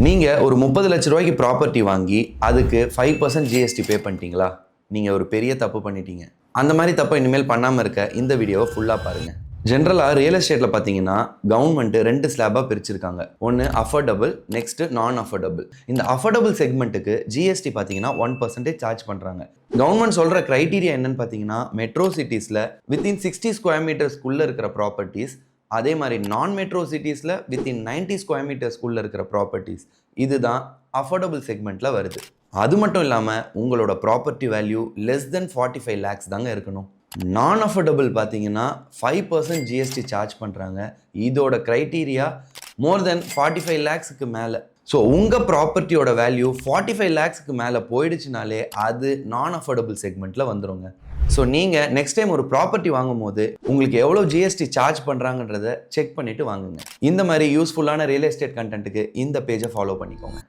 நீங்கள் ஒரு 30 லட்ச ரூபாய்க்கு ப்ராப்பர்ட்டி வாங்கி அதுக்கு 5% ஜிஎஸ்டி பே பண்ணிட்டீங்களா? நீங்கள் ஒரு பெரிய தப்பு பண்ணிட்டீங்க. அந்த மாதிரி தப்பை இனிமேல் பண்ணாமல் இருக்க இந்த வீடியோவை ஃபுல்லாக பாருங்கள். ஜென்ரலாக ரியல் எஸ்டேட்டில் பார்த்தீங்கன்னா கவர்மெண்ட் 2 ஸ்லாபாக பிரிச்சிருக்காங்க. ஒன்று அஃபோர்டபுள், நெக்ஸ்ட் நான் அஃபோர்டபுள். இந்த அஃபோர்டபுள் செக்மெண்ட்டுக்கு ஜிஎஸ்டி பார்த்தீங்கன்னா 1% சார்ஜ் பண்ணுறாங்க. கவர்மெண்ட் சொல்கிற க்ரைட்டீரியா என்னன்னு பார்த்தீங்கன்னா மெட்ரோ சிட்டிஸில் வித்தின் 60 ஸ்கொயர் மீட்டர்ஸ்க்குள்ளே இருக்கிற ப்ராப்பர்ட்டிஸ், அதே மாதிரி நான் மெட்ரோ சிட்டிஸில் வித்தின் 90 ஸ்கொயர் மீட்டர்ஸ்க்குள்ளே இருக்கிற ப்ராப்பர்ட்டிஸ், இதுதான் அஃபோர்டபுள் செக்மெண்ட்டில் வருது. அது மட்டும் இல்லாமல் உங்களோட property value less than 45 lakhs தாங்க இருக்கணும். நான் அஃபோர்டபுள் பார்த்தீங்கன்னா 5% ஜிஎஸ்டி சார்ஜ் பண்ணுறாங்க. இதோட க்ரைட்டீரியா மோர் தென் 45 lakhsக்கு மேலே. ஸோ உங்கள் ப்ராப்பர்ட்டியோட வேல்யூ 45 lakhsக்கு மேலே போயிடுச்சுனாலே அது நான் அஃபோர்டபுள் செக்மெண்ட்டில் வந்துடுங்க. ஸோ நீங்கள் நெக்ஸ்ட் டைம் ஒரு ப்ராப்பர்ட்டி வாங்கும் போது உங்களுக்கு எவ்வளோ ஜிஎஸ்டி சார்ஜ் பண்ணுறாங்கன்றதை செக் பண்ணிவிட்டு வாங்குங்க. இந்த மாதிரி யூஸ்ஃபுல்லான ரியல் எஸ்டேட் கண்டென்ட்டுக்கு இந்த பேஜை ஃபாலோ பண்ணிக்கோங்க.